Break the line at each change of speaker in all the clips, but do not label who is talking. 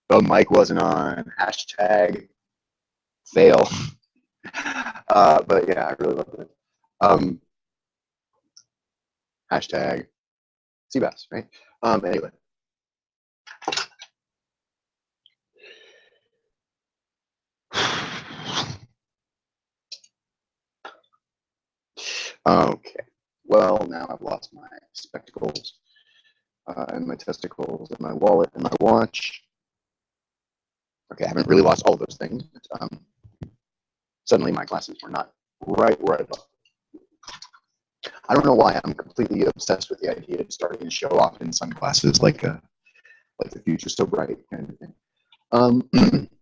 The mic wasn't on. Hashtag fail. But yeah, I really loved it. Hashtag cBas, right? Anyway. Okay. Well, now I've lost my spectacles and my testicles and my wallet and my watch. Okay, I haven't really lost all of those things. But, suddenly my glasses were not right where I thought. I don't know why I'm completely obsessed with the idea of starting to show off in sunglasses like the future's so bright kind of thing.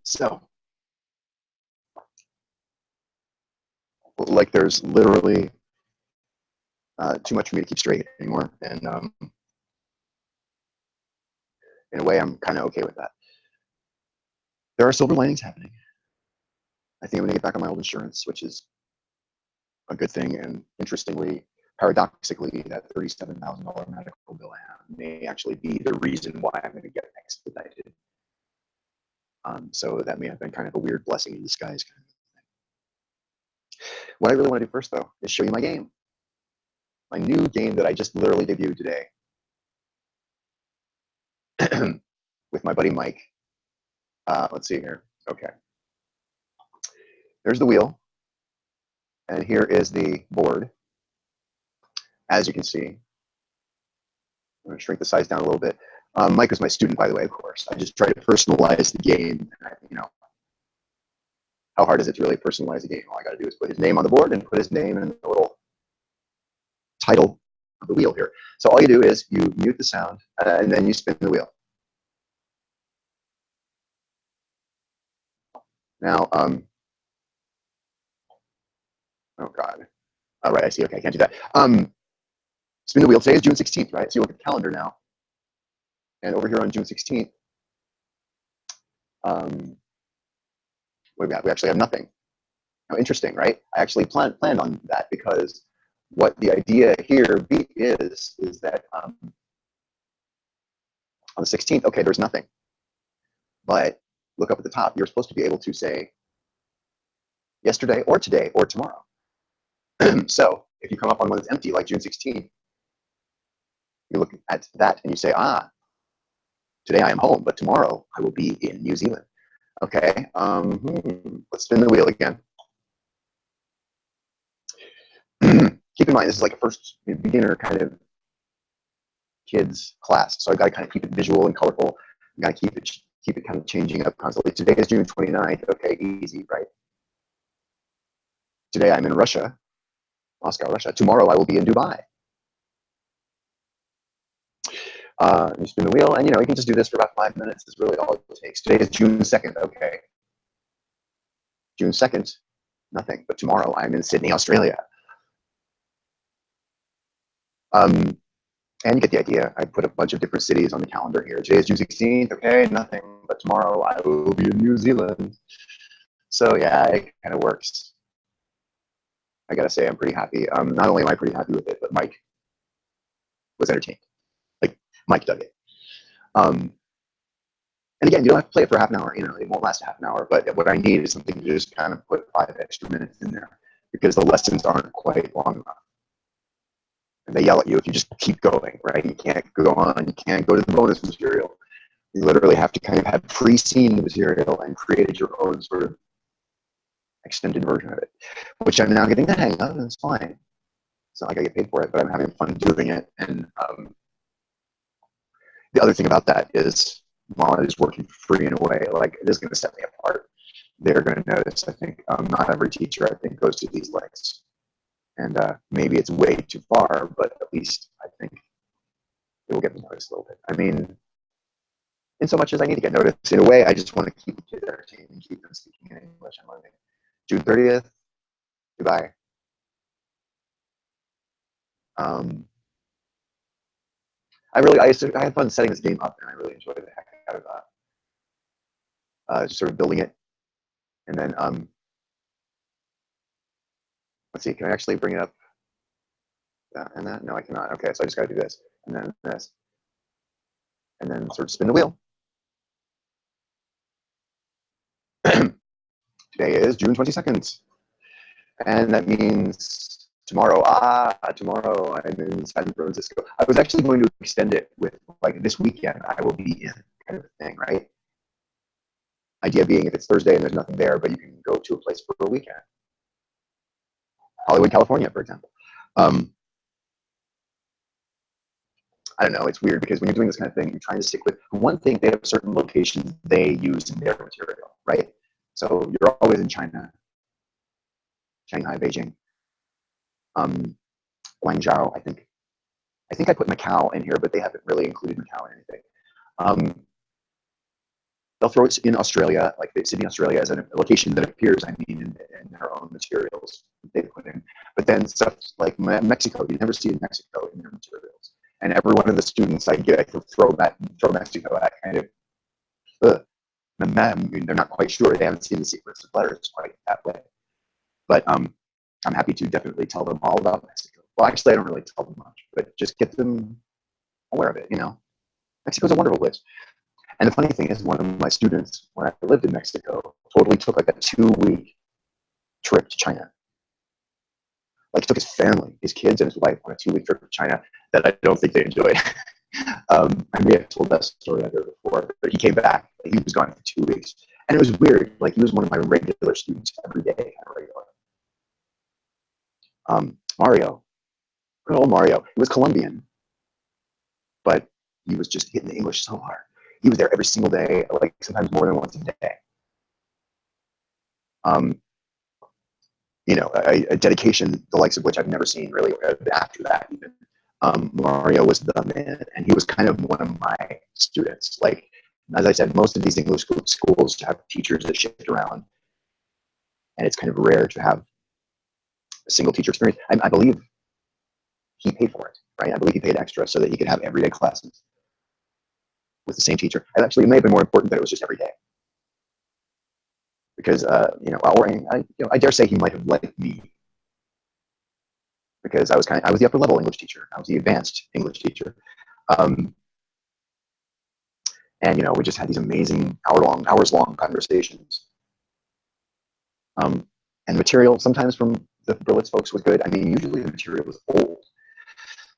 So, like, there's literally too much for me to keep straight anymore, and in a way, I'm kind of okay with that. There are silver linings happening. I think I'm going to get back on my old insurance, which is a good thing. And interestingly, paradoxically, that $37,000 medical bill I have may actually be the reason why I'm going to get expedited. So that may have been kind of a weird blessing in disguise kind of thing. What I really want to do first, though, is show you my game. My new game that I just literally debuted today with my buddy Mike. Let's see here. Okay. There's the wheel. And here is the board. As you can see, I'm going to shrink the size down a little bit. Mike was my student, by the way, of course. I just try to personalize the game. You know, how hard is it to really personalize a game? All I got to do is put his name on the board and put his name in the little title of the wheel here. So all you do is you mute the sound, and then you spin the wheel. Now, oh God. All right, I see. Okay, I can't do that. Spin the wheel. Today is June 16th, right? So you look at the calendar now. And over here on June 16th, what do we got? We actually have nothing. Now, interesting, right? I actually planned on that because what the idea here is that on the 16th, okay, there's nothing. But look up at the top. You're supposed to be able to say yesterday or today or tomorrow. So if you come up on one that's empty, like June 16th, you look at that and you say, today I am home, but tomorrow I will be in New Zealand. Okay, let's spin the wheel again. Keep in mind, this is like a first beginner kind of kids class, so I got to kind of keep it visual and colorful. I got to keep it kind of changing up constantly. Today is June 29th. Okay, easy, right? Today I'm in Russia, Moscow, Russia. Tomorrow I will be in Dubai. You spin the wheel, and you can just do this for about 5 minutes. Is really all it takes. Today is June 2nd. Okay, June 2nd, nothing. But tomorrow I'm in Sydney, Australia. And you get the idea. I put a bunch of different cities on the calendar here. Today is June 16th. Okay, nothing. But tomorrow I will be in New Zealand. So yeah, it kind of works. I gotta say, I'm pretty happy. Not only am I pretty happy with it, but Mike was entertained. Like, Mike dug it. And again, you don't have to play it for half an hour. It won't last half an hour. But what I need is something to just kind of put 5 extra minutes in there because the lessons aren't quite long enough. And they yell at you if you just keep going, right? You can't go on. You can't go to the bonus material. You literally have to kind of have pre-seen the material and created your own sort of extended version of it, which I'm now getting the hang of, and it's fine. It's not like I get paid for it, but I'm having fun doing it. And the other thing about that is, while it is working for free in a way, like, it is going to set me apart. They're going to notice. I think not every teacher, I think, goes to these lengths. And maybe it's way too far, but at least I think it will get me noticed a little bit. I mean, in so much as I need to get noticed, in a way, I just want to keep the kids entertained and keep them speaking in English and learning. June 30th, goodbye. I had fun setting this game up, and I really enjoyed the heck out of just sort of building it. And then, let's see, can I actually bring it up? And that? No, I cannot. Okay, so I just got to do this, and then this, and then sort of spin the wheel. Today is June 22nd. And that means tomorrow, tomorrow I'm in San Francisco. I was actually going to extend it with like this weekend I will be in kind of thing, right? Idea being if it's Thursday and there's nothing there, but you can go to a place for a weekend. Hollywood, California, for example. I don't know, it's weird because when you're doing this kind of thing, you're trying to stick with one thing. They have certain locations they use in their material, right? So you're always in China, Shanghai, Beijing, Guangzhou, I think. I think I put Macau in here, but they haven't really included Macau in anything. They'll throw it in Australia, like Sydney, Australia, as a location that appears, I mean, in their own materials they put in. But then stuff like Mexico, you never see in Mexico in their materials. And every one of the students I get, I throw Mexico at kind of, they're not quite sure. They haven't seen the sequence of letters quite that way. But I'm happy to definitely tell them all about Mexico. Well, actually, I don't really tell them much, but just get them aware of it, you know. Mexico's a wonderful place. And the funny thing is, one of my students, when I lived in Mexico, totally took like a 2-week trip to China. Like he took his family, his kids and his wife on a 2-week trip to China that I don't think they enjoyed. I may have told that story out there before, but he came back. He was gone for 2 weeks. And it was weird. Like he was one of my regular students every day, kind of regular. Mario, good old Mario. He was Colombian, but he was just hitting the English so hard. He was there every single day, like sometimes more than once a day. You know, a dedication the likes of which I've never seen really after that even. Mario was the man, and he was kind of one of my students. Like, as I said, most of these English schools have teachers that shift around, and it's kind of rare to have a single teacher experience. I believe he paid for it, right? I believe he paid extra so that he could have everyday classes with the same teacher. And actually, it may have been more important that it was just every day. Because, you know, I dare say he might have liked me. Because I was the upper level English teacher. I was the advanced English teacher. And, you know, we just had these amazing hours long conversations. And the material sometimes from the Berlitz folks was good. I mean, usually the material was old.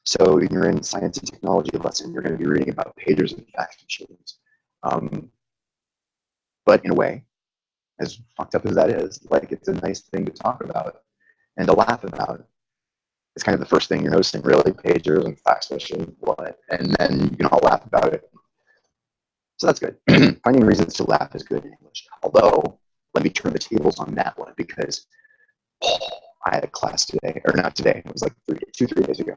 So you're in science and technology lesson, you're going to be reading about pagers and fax machines. But in a way, as fucked up as that is, like it's a nice thing to talk about and to laugh about. It's kind of the first thing you're noticing, really, pagers and fax machines, what, and then you can all laugh about it. So that's good. Finding reasons to laugh is good in English. Although, let me turn the tables on that one because I had a class today, or not today, it was like 3 days ago.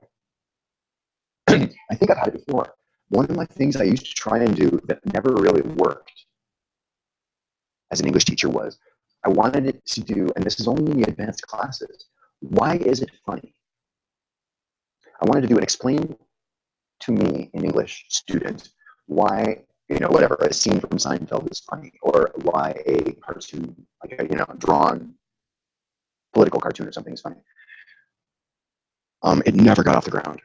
I think I've had it before. One of my things I used to try and do that never really worked as an English teacher was I wanted it to do, and this is only in the advanced classes, why is it funny? I wanted to do an explain to me, an English student, why, you know, whatever, a scene from Seinfeld is funny, or why a cartoon, like a, you know, drawn political cartoon or something is funny. It never got off the ground.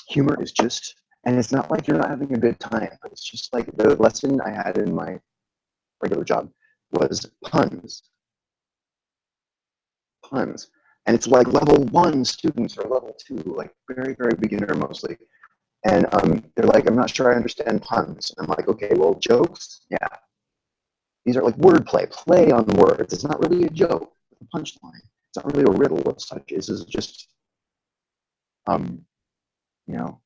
Humor is just, and it's not like you're not having a good time, but it's just like the lesson I had in my regular job was puns. Puns. And it's like level 1 students or level 2, like very, very beginner mostly. And they're like, I'm not sure I understand puns. And I'm like, okay, well, jokes, yeah. These are like wordplay, play on words. It's not really a joke, it's a punchline. It's not really a riddle of such. This is just, you know,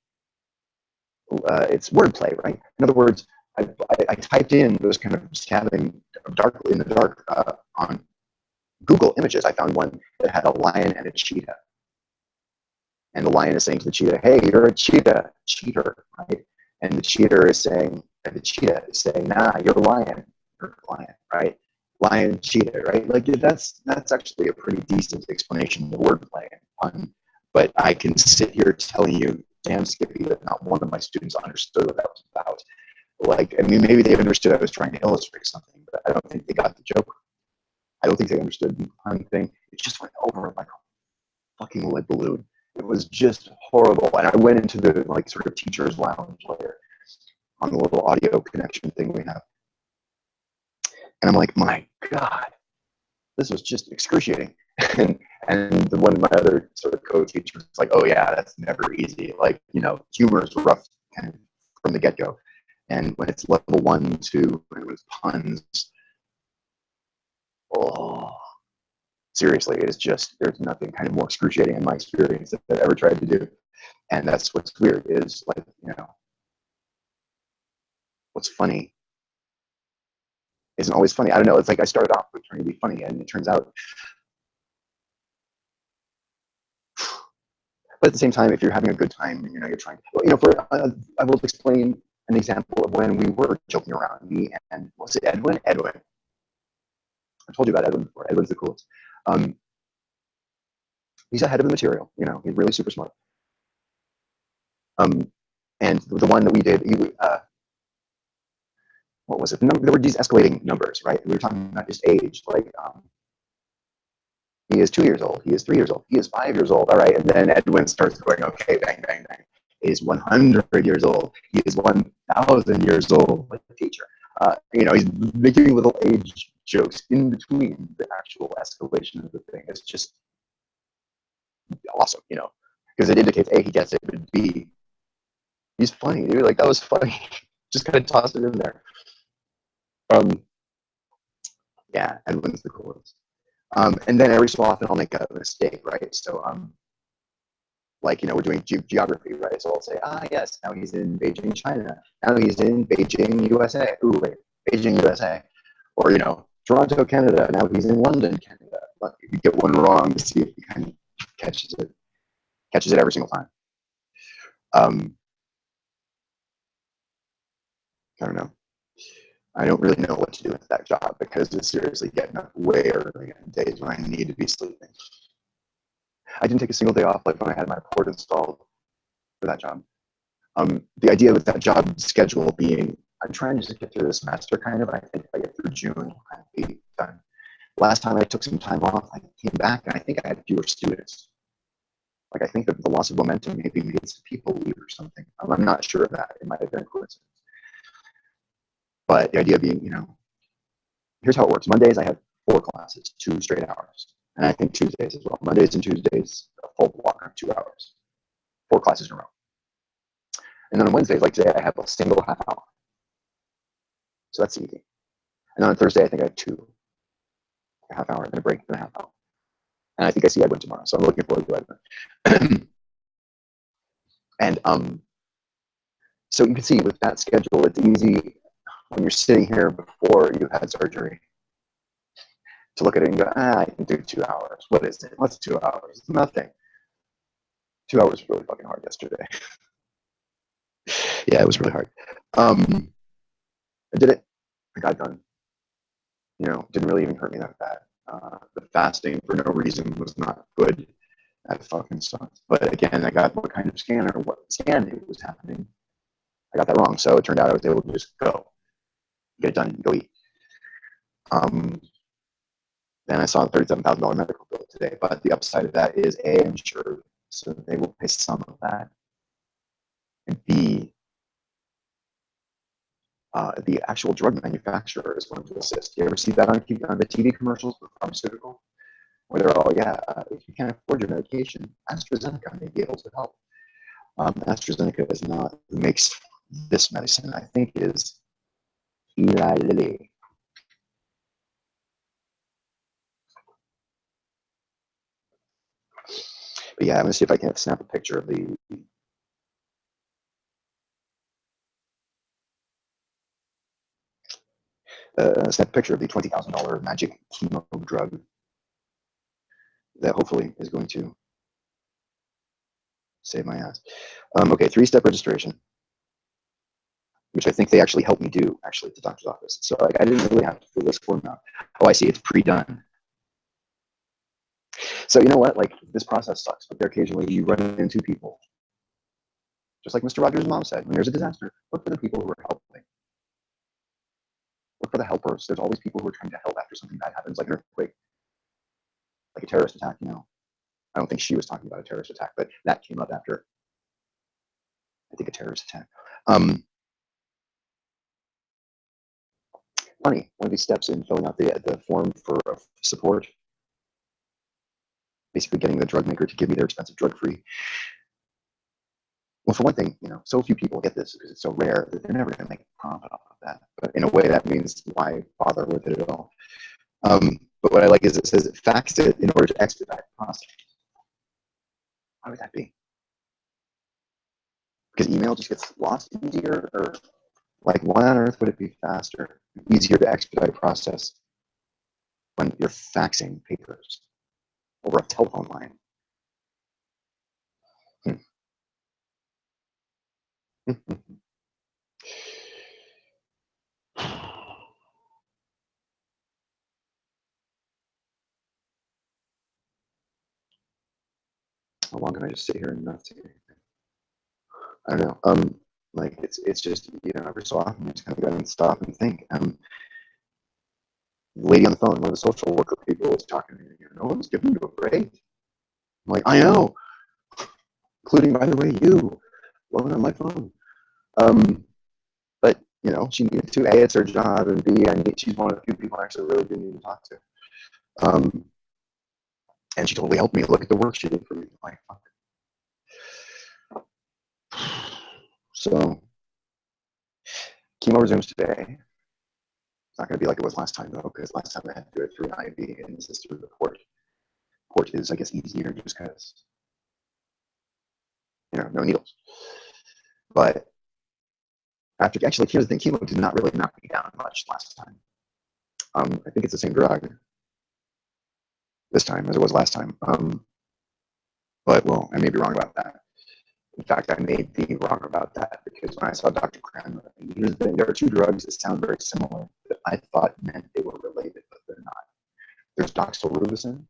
it's wordplay, right? In other words, I typed in those kind of stabbing darkly in the dark on Google Images. I found one that had a lion and a cheetah. And the lion is saying to the cheetah, hey, you're a cheetah, cheater, right? And the cheetah is saying, nah, you're a lion, right? Lion, cheetah, right? Like that's actually a pretty decent explanation of wordplay and pun. But I can sit here telling you, damn Skippy, that not one of my students understood what that was about. Like, I mean, maybe they understood I was trying to illustrate something, but I don't think they got the joke. I don't think they understood the pun thing. It just went over like a fucking lead balloon. It was just horrible. And I went into the like sort of teacher's lounge later on the little audio connection thing we have. And I'm like, my God, this was just excruciating. And one of my other sort of co-teachers was like, oh yeah, that's never easy. Like, you know, humor is rough kind of from the get-go. And when it's level 1, 2, and with puns, oh, seriously, it is just, there's nothing kind of more excruciating in my experience that I've ever tried to do. And that's what's weird is, like, you know, what's funny isn't always funny. I don't know. It's like I started off with trying to be funny, and it turns out. But at the same time, if you're having a good time, you know, you're trying. Well, you know, I will explain an example of when we were joking around. Me and was it Edwin? Edwin. I told you about Edwin before. Edwin's the coolest. He's ahead of the material. You know, he's really super smart. And the one that we did, what was it? There were these escalating numbers, right? We were talking about just age, like. He is 2 years old. He is 3 years old. He is 5 years old. All right. And then Edwin starts going, okay, bang, bang, bang. He is 100 years old. He is 1,000 years old, like the teacher. You know, he's making little age jokes in between the actual escalation of the thing. It's just awesome, you know, because it indicates A, he gets it, but B, he's funny, dude. Like, that was funny. Just kind of toss it in there. Yeah, Edwin's the coolest. And then every so often I'll make a mistake, right? So, like, you know, we're doing geography, right? So I'll say, yes, now he's in Beijing, China. Now he's in Beijing, USA. Ooh, wait, Beijing, USA. Or, you know, Toronto, Canada. Now he's in London, Canada. Like, you get one wrong to see if he kind of catches it every single time. I don't know. I don't really know what to do with that job because it's seriously getting up way early on days when I need to be sleeping. I didn't take a single day off, like when I had my port installed for that job. The idea with that job schedule being, I'm trying to just get through the semester kind of, and I think if I get through June, I'll kind of be done. Last time I took some time off, I came back and I think I had fewer students. Like, I think that the loss of momentum maybe made some people leave or something. I'm not sure of that. It might have been a coincidence. But the idea being, you know, here's how it works. Mondays, I have 4 classes, 2 straight hours. And I think Tuesdays as well. Mondays and Tuesdays, a full block of 2 hours. 4 classes in a row. And then on Wednesdays, like today, I have a single half hour. So that's easy. And then on Thursday, I think I have 2, a half hour, and a break, and a half hour. And I think I see Edwin tomorrow. So I'm looking forward to Edwin. And so you can see with that schedule, it's easy when you're sitting here before you had surgery to look at it and go, I can do 2 hours. What is it? What's 2 hours? It's nothing. 2 hours was really fucking hard yesterday. Yeah, it was really hard. I did it. I got done. You know, didn't really even hurt me that bad. The fasting for no reason was not good. That fucking sucked. But again, I got what kind of scan or what scan it was happening. I got that wrong. So it turned out I was able to just go, get it done, go eat. Then I saw a $37,000 medical bill today. But the upside of that is A, I'm insured, so they will pay some of that. And B, the actual drug manufacturer is going to assist. You ever see that on the TV commercials for pharmaceutical? Where they're all, if you can't afford your medication, AstraZeneca may be able to help. AstraZeneca is not who makes this medicine. I think is Eli Lilly. But yeah, I'm gonna see if I can snap a picture of the snap a picture of the $20,000 magic chemo drug that hopefully is going to save my ass. Okay, 3-step registration, which I think they actually helped me do actually at the doctor's office. So like, I didn't really have to fill this form out. Oh, I see, it's pre-done. So you know what? Like, this process sucks, but there occasionally you run into people. Just like Mr. Rogers' mom said, when there's a disaster, look for the people who are helping. Look for the helpers. There's always people who are trying to help after something bad happens, like an earthquake, like a terrorist attack, you know. I don't think she was talking about a terrorist attack, but that came up after, I think, a terrorist attack. funny. One of these steps in filling out the form for support, basically getting the drug maker to give me their expensive drug-free. Well, for one thing, so few people get this because it's so rare that they're never going to make a profit off of that. But in a way, that means why bother with it at all? But what I like is it says fax it in order to expedite the process. Why would that be? Because email just gets lost easier, or like why on earth would it be faster, easier to expedite a process when you're faxing papers over a telephone line? How long can I just sit here and not say anything? I don't know. Like it's just every so often I just kind of go and stop and think. The lady on the phone, one of the social worker people, was talking to me. No one's giving you a break. I'm like, I know, including by the way you, blowing on my phone. But she needed to. A, it's her job, and B, she's one of the few people I actually really do need to talk to. And she totally helped me. Look at the work she did for me. I'm like, fuck. So, chemo resumes today. It's not going to be like it was last time, though, because last time I had to do it through an IV, and this is through the port. Port is, I guess, easier just because, no needles. But actually, here's the thing: chemo did not really knock me down much last time. I think it's the same drug this time as it was last time. But, well, I may be wrong about that. In fact, I may be wrong about that because when I saw Dr. Kramer, here's the thing: there are two drugs that sound very similar that I thought meant they were related, but they're not. There's doxorubicin,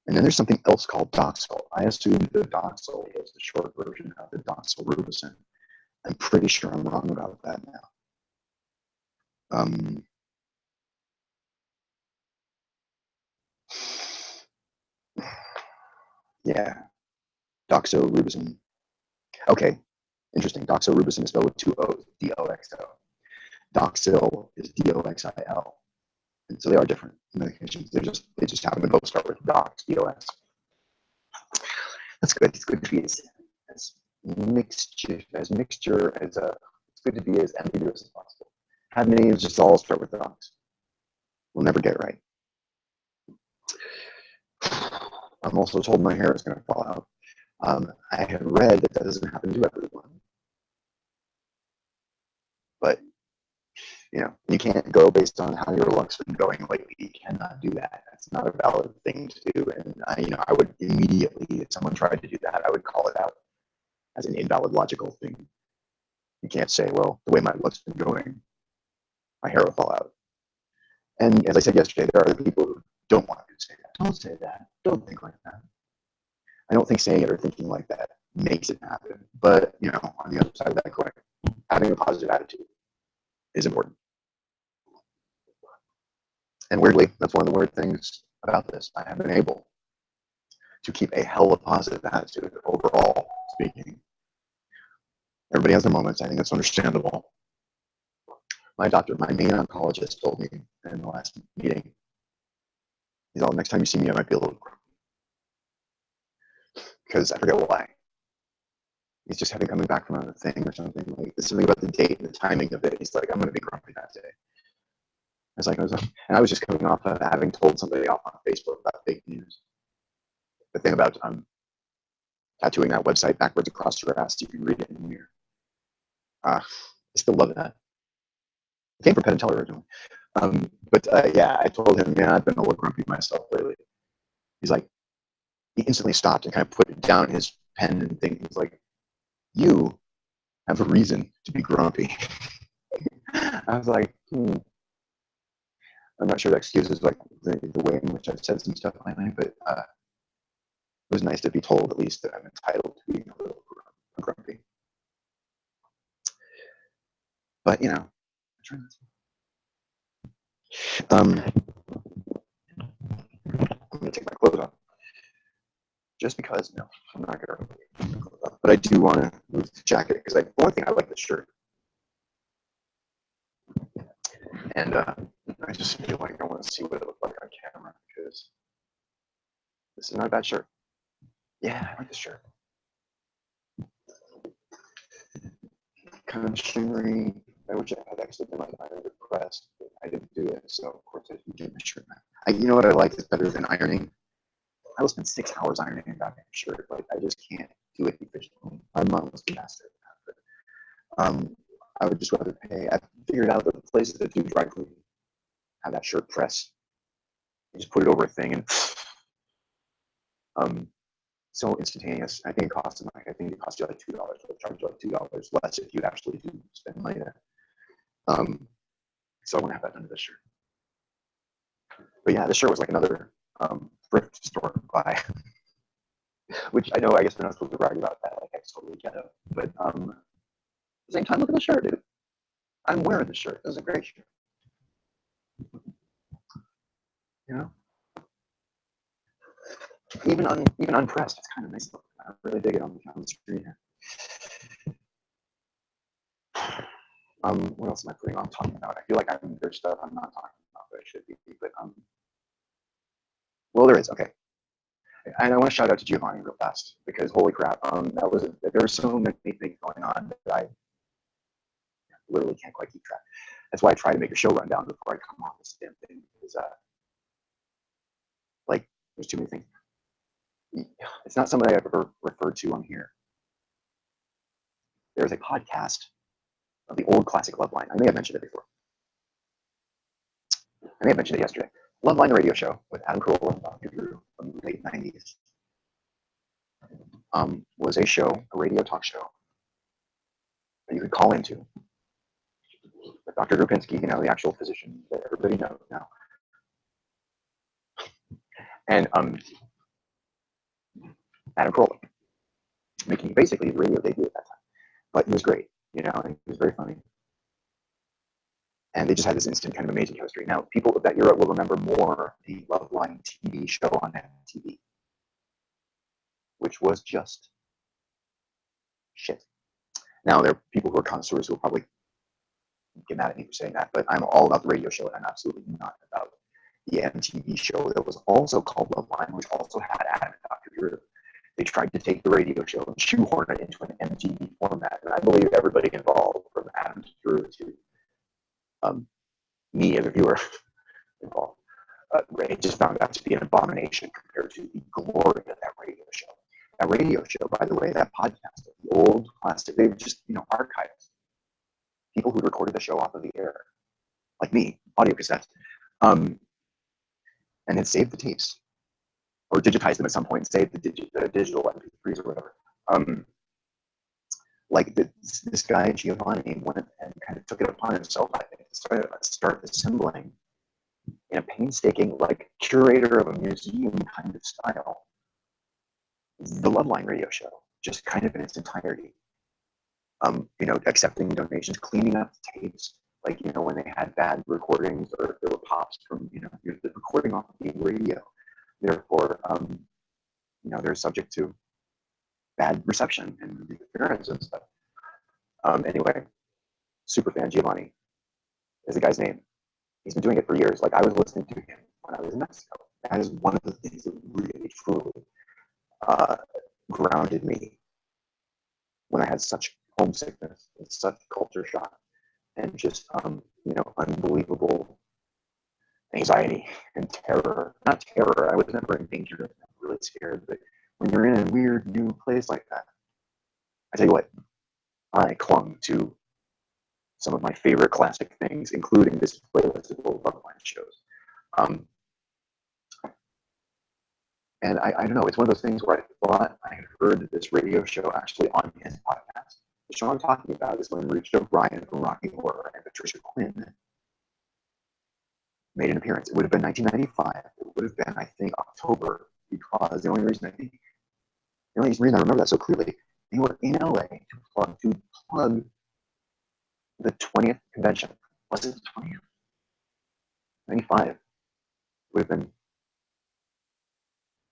and then there's something else called Doxil. I assumed the Doxil was the short version of the doxorubicin. I'm pretty sure I'm wrong about that now. Yeah, doxorubicin. Okay, interesting. Doxorubicin is spelled with two O's, D-O-X-O. Doxil is D-O-X-I-L. And so they are different medications. They just happen to both start with dox, D-O-X. That's good. It's good to be as mixture as it's good to be as ambiguous as possible. Have names just all start with dox. We'll never get right. I'm also told my hair is going to fall out. I have read that doesn't happen to everyone. But, you can't go based on how your luck's been going lately. You cannot do that. That's not a valid thing to do. And, I would immediately, if someone tried to do that, I would call it out as an invalid logical thing. You can't say, well, the way my luck's been going, my hair will fall out. And as I said yesterday, there are other people who don't want to say that. Don't say that. Don't think like that. I don't think saying it or thinking like that makes it happen. But, on the other side of that coin, having a positive attitude is important. And weirdly, that's one of the weird things about this. I have been able to keep a hella positive attitude overall speaking. Everybody has their moments. I think that's understandable. My main oncologist told me in the last meeting, he's all, next time you see me, I might be a little grumpy. Because I forget why. He's just having coming back from another thing or something. Like, there's something about the date and the timing of it. He's like, I'm going to be grumpy that day. I was just coming off of having told somebody off on Facebook about fake news. The thing about tattooing that website backwards across your ass, you can read it in the mirror. I still love that. It came from Penn and Teller originally. Yeah, I told him, I've been a little grumpy myself lately. He's like, he instantly stopped and kind of put down his pen and thing. He's like, you have a reason to be grumpy. I was like, I'm not sure that excuses like the way in which I've said some stuff lately, but it was nice to be told at least that I'm entitled to being a little grumpy. But I'm gonna take my clothes off. Just because, I'm not gonna take my clothes off. But I do want to move the jacket because one thing I like the shirt. And I just feel like I want to see what it looked like on camera because this is not a bad shirt. Yeah, I like this shirt. Kind of shimmery. I wish I had actually been like ironed or pressed, but I didn't do it. So of course I didn't get my shirt now. You know what I like is better than ironing? I will spend 6 hours ironing a goddamn shirt. Like I just can't do it efficiently. My mom was the master of that. But I would just rather pay. I figured out that the places that do dry cleaning have that shirt press. You just put it over a thing and so instantaneous. I think it costs them like, I think it costs you like $2. They'll charge you like $2 less if you actually do spend money there. So I want to have that done to this shirt. But yeah, this shirt was like another thrift store buy, which I know I guess we're not supposed to brag about that. Like I totally get it. But at the same time, look at the shirt, dude. I'm wearing this shirt. This is a great shirt. You know? Even unpressed, it's kind of nice looking. I really dig it on the screen here. What else am I putting on talking about? I feel like there's stuff I'm not talking about that I should be, but well, there is. Okay, and I want to shout out to Giovanni real fast because holy crap, there were so many things going on that I literally can't quite keep track. That's why I try to make a show rundown before I come on this damn thing because like there's too many things. It's not somebody I've ever referred to on here. There's a podcast of the old classic Love Line. I may have mentioned it before. I may have mentioned it yesterday. Love Line, the radio show with Adam Carolla and Dr. Drew from the late 90s, was a show, a radio talk show that you could call into. With Dr. Drew Pinsky, you know, the actual physician that everybody knows now. And Adam Carolla, making basically the radio debut at that time. But he was great, you know, and he was very funny. And they just had this instant kind of amazing chemistry. Now, people of that era will remember more the Love Line TV show on MTV, which was just shit. Now, there are people who are connoisseurs who will probably get mad at me for saying that, but I'm all about the radio show, and I'm absolutely not about the MTV show that was also called Love Line, which also had Adam and Dr. Drew. They tried to take the radio show and shoehorn it into an MTV format, and I believe everybody involved, from Adam to Drew to me as a viewer involved, it just found out to be an abomination compared to the glory of that radio show. That radio show, by the way, that podcast, the old classic, they were just, you know, archives. People who recorded the show off of the air, like me, audio cassettes, and then saved the tapes or digitized them at some point, saved the digital MP3s or whatever. Like this guy Giovanni went and kind of took it upon himself, I think, to start assembling in a painstaking, like curator of a museum kind of style, the Love Line radio show, just kind of in its entirety. You know, accepting donations, cleaning up the tapes, like, you know, when they had bad recordings or if there were pops from, you know, the recording off of the radio, therefore, you know, they're subject to bad reception and interference and stuff. Anyway, super fan Giovanni is the guy's name. He's been doing it for years. Like, I was listening to him when I was in Mexico. That is one of the things that really, truly grounded me when I had such homesickness and such culture shock and just, you know, unbelievable anxiety and terror. Not terror, I was never in danger, I was really scared, but when you're in a weird new place like that, I tell you what, I clung to some of my favorite classic things, including this playlist of old Love Line shows. And I don't know, it's one of those things where I thought I had heard this radio show actually on his podcast. The show I'm talking about is when Richard O'Brien from Rocky Horror and Patricia Quinn made an appearance. It would have been 1995. It would have been, I think, October, because the only reason I remember that so clearly, they were in LA to plug the 20th convention. Was it the 20th? 95. Would have been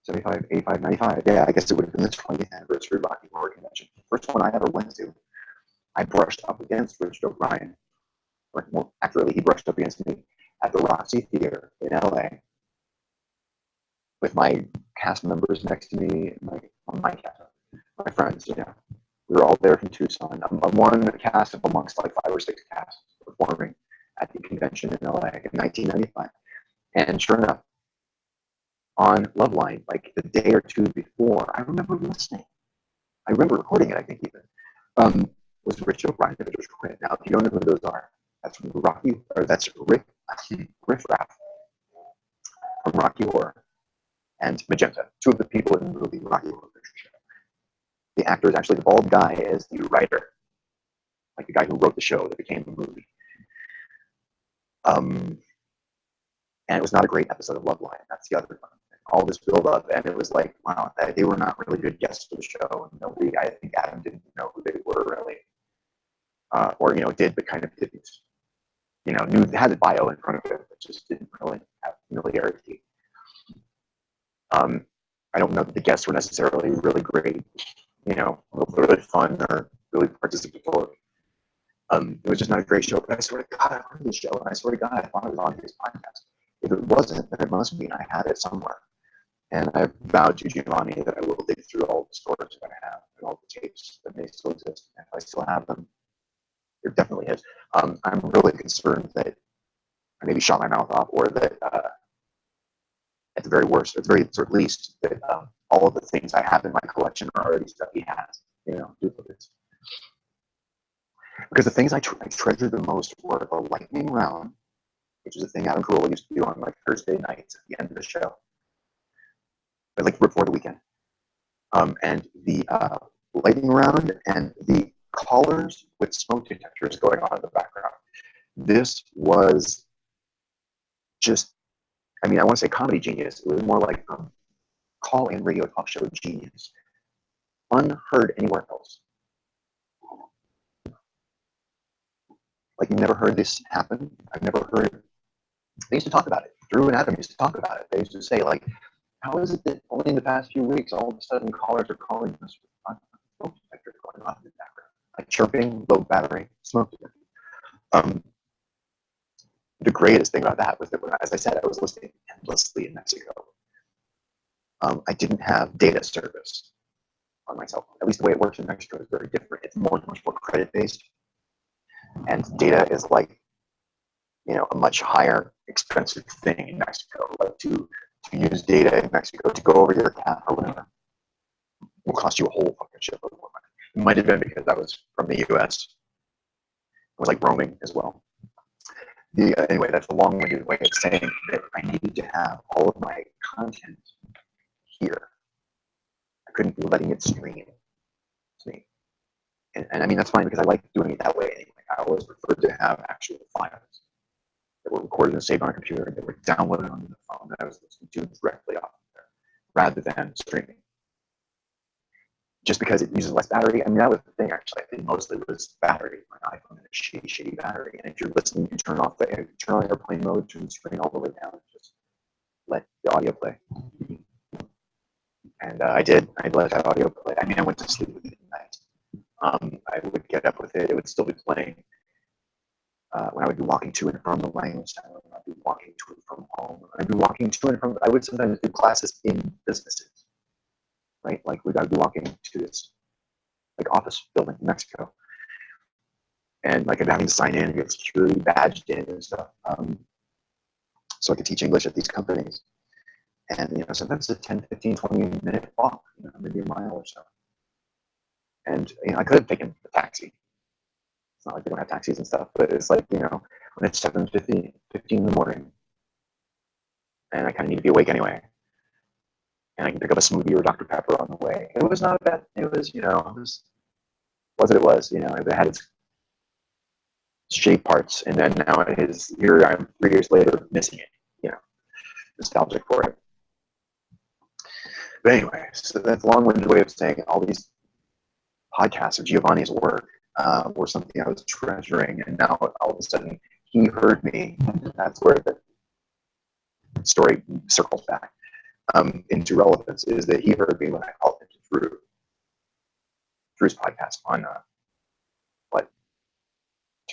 75, 85, 95. Yeah, I guess it would have been the 20th anniversary Rocky Horror Convention. First one I ever went to. I brushed up against Richard O'Brien or more accurately, he brushed up against me at the Roxy Theater in LA with my cast members next to me, my friends, you know. We were all there from Tucson. I'm one cast of amongst like 5 or 6 casts performing at the convention in LA in 1995. And sure enough, on Loveline, like the day or two before, I remember listening. I remember recording it, I think even. Was Rich O'Brien and George Quinn. Now, if you don't know who those are, that's from that's Riff Raff from Rocky Horror and Magenta, 2 of the people in the movie Rocky Horror Picture Show. The actor is actually the bald guy is the writer, like the guy who wrote the show that became the movie. And it was not a great episode of Loveline. That's the other one. All this build up, and it was like, wow, they were not really good guests for the show. And nobody, I think Adam didn't know who they were really, or did, but kind of didn't. Knew had a bio in front of it, but just didn't really have familiarity. I don't know that the guests were necessarily really great, really fun or really participatory. It was just not a great show, but I swear to God, I heard this show, and I swear to God, I thought it was on his podcast. If it wasn't, then it must mean I had it somewhere. And I've vowed to Giovanni that I will dig through all the stories that I have and all the tapes that may still exist. And if I still have them, there definitely is. I'm really concerned that I maybe shot my mouth off, or that at the very worst, at the very least, that all of the things I have in my collection are already stuff he has, duplicates. Because the things I treasure the most were the lightning round, which is a thing Adam Carolla used to do on like Thursday nights at the end of the show, but like before the weekend. And the lightning round and the callers with smoke detectors going on in the background. This was just, I want to say comedy genius. It was more like call-in radio talk show genius. Unheard anywhere else. Like, you never heard this happen. I've never heard. They used to talk about it. Drew and Adam used to talk about it. They used to say, like, how is it that only in the past few weeks, all of a sudden callers are calling us with smoke detectors going off in the background? Like chirping, low battery, smoke detector. The greatest thing about that was that, as I said, I was listening endlessly in Mexico. I didn't have data service on my cell phone. At least the way it works in Mexico is very different. It's much more credit-based. And data is like, a much higher expensive thing in Mexico. Like to use data in Mexico to go over your account or whatever will cost you a whole fucking shitload more money. It might have been because I was from the US. I was like roaming as well. Anyway, that's a long-winded way of saying that I needed to have all of my content here. I couldn't be letting it stream to me. And that's fine, because I like doing it that way anyway. I always preferred to have actual files that were recorded and saved on a computer and that were downloaded onto the phone that I was listening to directly off of there, rather than streaming. Just because it uses less battery. That was the thing, actually. I think mostly was battery. My iPhone had a shitty battery. And if you're listening, you turn on airplane mode, turn the screen all the way down, and just let the audio play. And I did. I let that audio play. I went to sleep with it at night. I would get up with it. It would still be playing. When I would be walking to and from the language center, I'd be walking to and from home. I'd be walking to and from. I would sometimes do classes in businesses, right? Like I'd be walking to this like office building in Mexico, and like I'd be having to sign in and get security badged in and stuff, so I could teach English at these companies. And sometimes it's a 10, 15, 20-minute walk, maybe a mile or so. And I could have taken a taxi. It's not like they don't have taxis and stuff, but it's like, when it's 7:15 in the morning, and I kind of need to be awake anyway, and I can pick up a smoothie or Dr. Pepper on the way. It was not bad. It was, it was what it was. It had its shape parts, and then now it is, here I am 3 years later missing it, nostalgic for it. But anyway, so that's a long-winded way of saying all these podcasts of Giovanni's work were something I was treasuring, and now all of a sudden he heard me. That's where the story circles back into relevance, is that he heard me when I called into Drew's podcast on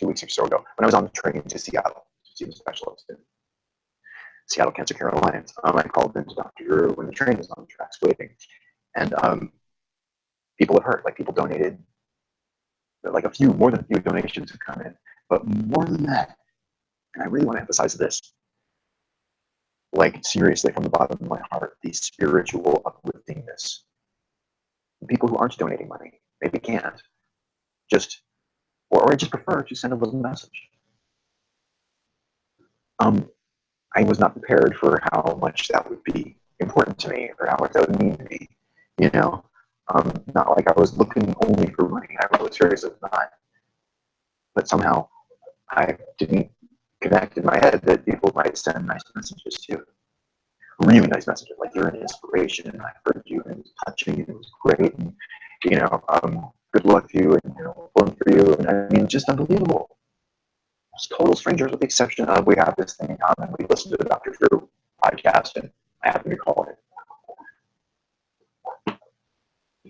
2 weeks or so ago when I was on the train to Seattle to see the specialist in Seattle Cancer Care Alliance. I called into Dr. Drew when the train was on the tracks waiting, and people have heard, like people donated, like more than a few donations have come in, but more than that, and I really want to emphasize this, like seriously from the bottom of my heart, the spiritual upliftingness. People who aren't donating money, maybe can't, just, or just prefer to send a little message. I was not prepared for how much that would be important to me, or how much that would mean to me, you know. Not like I was looking only for money. I was seriously not. But somehow I didn't connect in my head that people might send nice messages too. Really nice messages, like you're an inspiration, and I heard you, and it was touching, and it was great, and good luck to you, and pulling for you, and I mean, just unbelievable. It's total strangers, with the exception of we have this thing in common. We listen to the Dr. Drew podcast, and I happen to call it.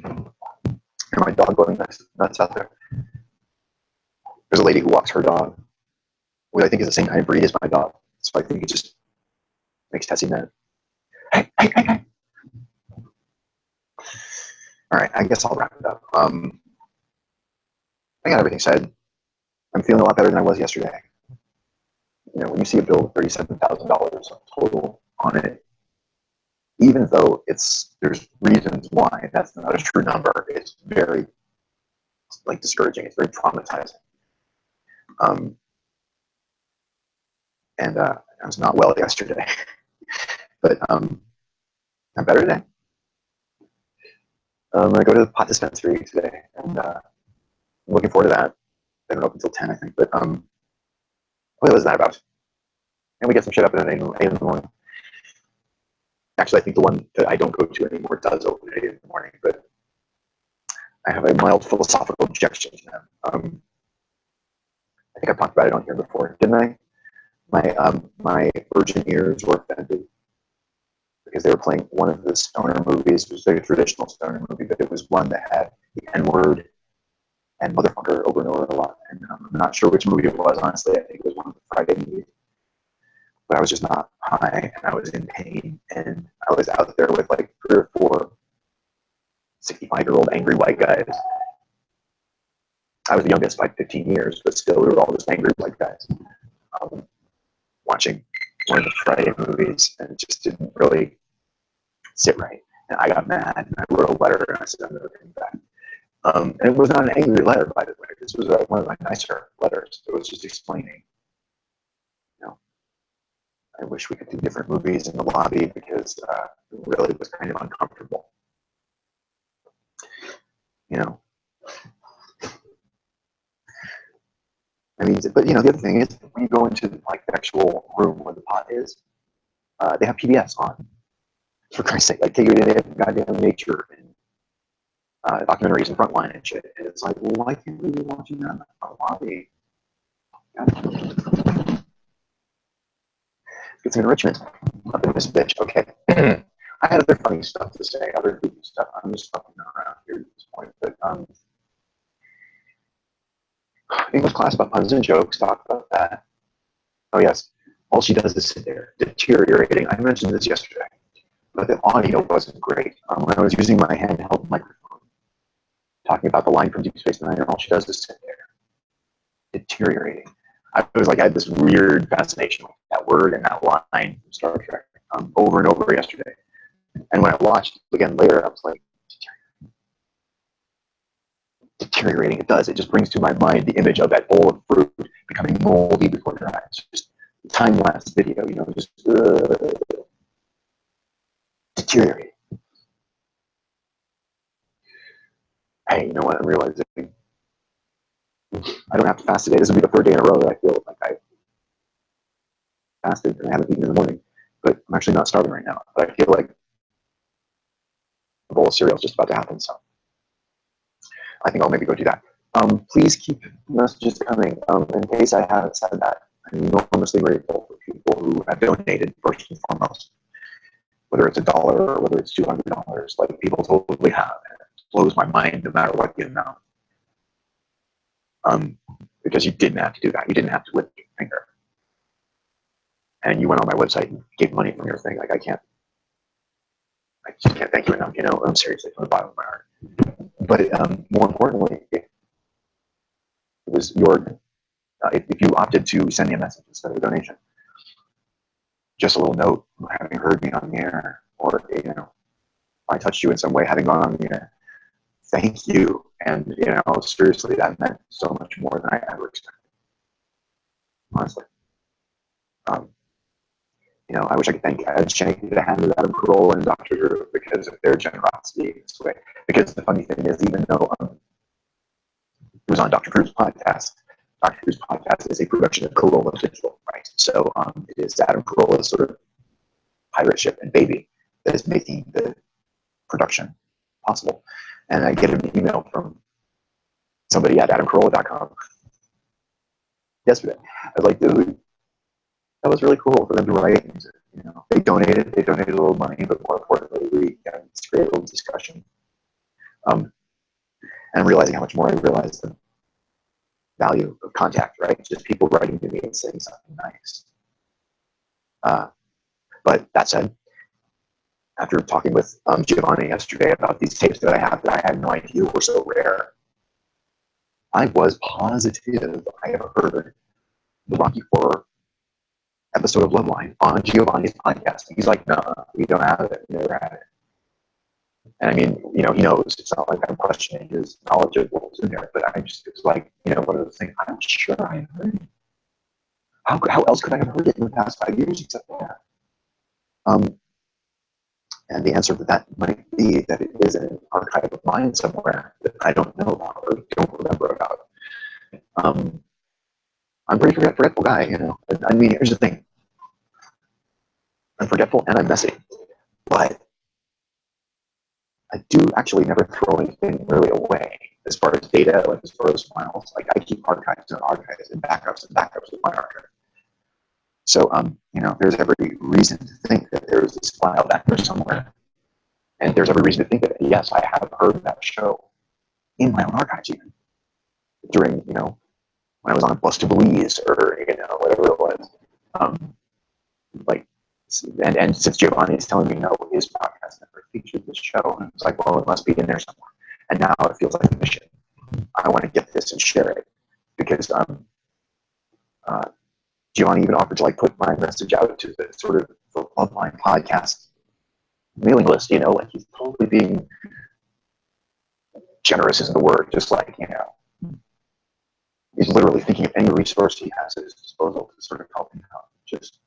And my dog going nuts out there. There's a lady who walks her dog, who I think is the same kind of breed as my dog. So I think it just makes Tessie mad. Hey. All right, I guess I'll wrap it up. I got everything said. I'm feeling a lot better than I was yesterday. When you see a bill of $37,000 total on it, even though there's reasons why that's not a true number, it's very discouraging. It's very traumatizing. And I was not well yesterday, but I'm better today. I'm going to go to the pot dispensary today, and I'm looking forward to that. They don't open until 10, I think, but what was that about? And we get some shit up at 8 in the morning. Actually, I think the one that I don't go to anymore does open at 8 in the morning, but I have a mild philosophical objection to them. I think I've talked about it on here before, didn't I? My virgin ears were offended because they were playing one of the stoner movies. It was a traditional stoner movie, but it was one that had the N-word and motherfucker over and over a lot. And I'm not sure which movie it was, honestly. I think it was one of the Friday movies. But I was just not high, and I was in pain, and I was out there with like 3 or 4 65-year-old angry white guys. I was the youngest by 15 years, but still we were all just angry white guys watching one of the Friday movies, and it just didn't really sit right. And I got mad, and I wrote a letter, and I said I'm never coming back. And it was not an angry letter, by the way. This was one of my nicer letters. It was just explaining, I wish we could do different movies in the lobby because it really was kind of uncomfortable. I mean, but the other thing is, when you go into the actual room where the pot is, they have cBas on. For Christ's sake, they have goddamn nature and documentaries and Frontline and shit. And it's like, well, why can't we be watching that in the lobby? Get some enrichment up in this bitch. Okay. I had other funny stuff to say, other goofy stuff. I'm just fucking around here at this point. But English class about puns and jokes, talk about that. Oh, yes. All she does is sit there, deteriorating. I mentioned this yesterday, but the audio wasn't great. When I was using my handheld microphone, talking about the line from Deep Space Nine, and all she does is sit there, deteriorating. I had this weird fascination with that word and that line from Star Trek over and over yesterday. And when I watched it again later, I was like, deteriorating. It does. It just brings to my mind the image of that bowl of fruit becoming moldy before your eyes. Just time-lapse video, just deteriorating. Hey, you know what? I'm realizing I don't have to fast today. This will be the 3rd day in a row that I feel like I fasted and I haven't eaten in the morning. But I'm actually not starving right now. But I feel like a bowl of cereal is just about to happen. So I think I'll maybe go do that. Please keep messages coming. In case I haven't said that, I'm enormously grateful for people who have donated first and foremost. Whether it's $1 or whether it's $200, like people totally have. And it blows my mind no matter what the amount. because you didn't have to do that. You didn't have to lift your finger. And you went on my website and gave money from your thing. Like, I just can't thank you enough, you know, I'm seriously, from the bottom of my heart. But more importantly, it was your, if you opted to send me a message instead of a donation, just a little note, having heard me on the air, or, you know, I touched you in some way, having gone on the air, thank you. And, you know, seriously, that meant so much more than I ever expected, honestly. You know, I wish I could thank Ed Shank, the hand of Adam Carolla and Dr. Drew because of their generosity in this way. Because the funny thing is, even though it was on Dr. Drew's podcast is a production of Carolla Digital, right? So it is Adam Carolla's sort of pirate ship and baby that is making the production possible. And I get an email from somebody at adamcarolla.com yesterday. I was like, dude, that was really cool for them to write. And, you know, they donated a little money, but more importantly, we got this great little discussion. And I'm realizing how much more I realized the value of contact, right? Just people writing to me and saying something nice. But that said, after talking with Giovanni yesterday about these tapes that I have that I had no idea were so rare, I was positive I have heard the Rocky Horror episode of Loveline on Giovanni's podcast. And he's like, no, we don't have it. We never had it. And I mean, you know, he knows. It's not like I'm questioning his knowledge of what was in there, but it's like, you know, one of those things, I'm sure I heard it. How else could I have heard it in the past 5 years except that? And the answer to that might be that it is in an archive of mine somewhere that I don't know about or don't remember about. I'm a pretty forgetful guy, you know. I mean, here's the thing. I'm forgetful and I'm messy, but I do actually never throw anything really away as far as data, like as far as files. Like, I keep archives and archives and backups of my archive. So, you know, there's every reason to think that there's this file back there somewhere. And there's every reason to think that, yes, I have heard that show in my own archives even during, you know, when I was on a bus to Belize or, you know, whatever it was. Like, and since Giovanni is telling me no, his podcast never featured this show, and it's like, well, it must be in there somewhere. And now it feels like a mission. I want to get this and share it because Giovanni even offered to like put my message out to the sort of the Loveline podcast mailing list, you know, like he's totally being generous isn't the word, just like, you know, he's literally thinking of any resource he has at his disposal to sort of help him out. Just,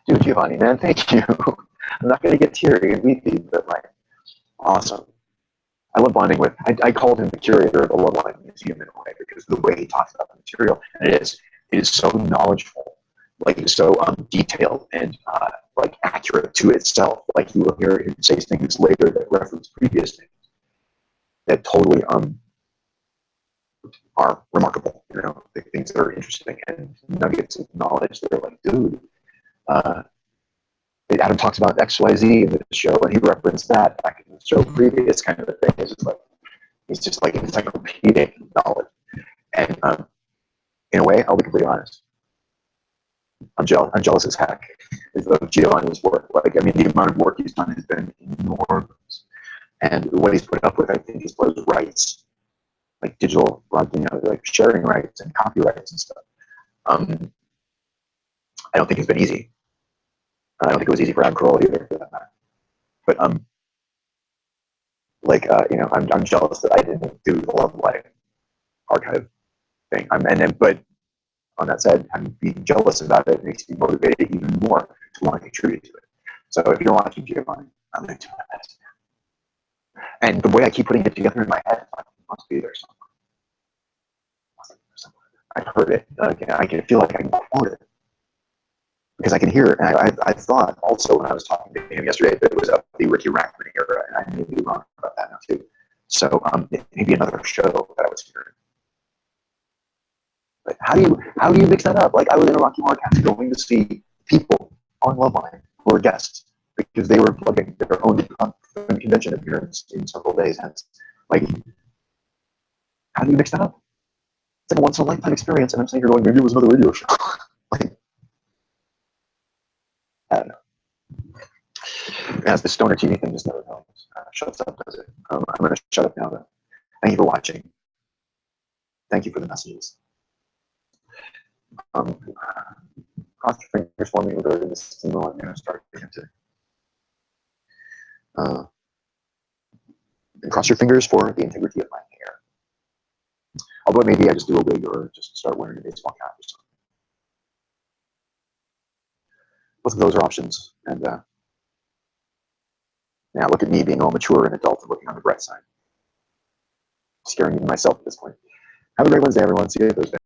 dude, Giovanni, man, thank you. I'm not going to get teary and weepy, but like, awesome. I love bonding with, I called him the curator of the Loveline Museum in a way because of the way he talks about the material, and it is so knowledgeable, like it's so detailed and like accurate to itself. Like you will hear him say things later that reference previous things that totally are remarkable, you know, the things that are interesting and nuggets of knowledge that are like, dude, Adam talks about XYZ in the show, and he referenced that back in the show previous kind of a thing. It's just like, he's just like encyclopedic knowledge. And in a way, I'll be completely honest, I'm jealous as heck of Giovanni's work. Like, I mean, the amount of work he's done has been enormous. And what he's put up with, I think, is what his rights, like digital, like, you know, like sharing rights and copyrights and stuff. I don't think it's been easy. I don't think it was easy for Adam Carolla either, for that matter. But like, you know, I'm jealous that I didn't do the Loveline archive thing. But on that said, I'm being jealous about it. It makes me motivated even more to want to contribute to it. So if you're watching, Giovanni, I'm going to do my best. And the way I keep putting it together in my head, it must be there somewhere. I've heard it. I can feel like I can quote it because I can hear it. And I thought also when I was talking to him yesterday that it was of the Ricky Rackman era, and I may be wrong about that now too. So it may be another show that I was hearing. But how do you mix that up? Like, I was in a Rocky Horror Cast going to see people on Loveline who were guests because they were plugging their own convention appearance in several days hence. Like, how do you mix that up? like a once in a lifetime experience, and I'm sitting here going, maybe it was another radio show. Like, I don't know. As the stoner TV thing just never helps. Shuts up, does it? I'm going to shut up now, though. Thank you for watching. Thank you for the messages. Cross your fingers for me regarding this chemo. I'm going to start to. And cross your fingers for the integrity of my hair. Although maybe I just do a wig or just start wearing a baseball cap or something. Both of those are options. And now look at me being all mature and adult and looking on the bright side. Scaring even myself at this point. Have a great Wednesday, everyone. See you Thursday.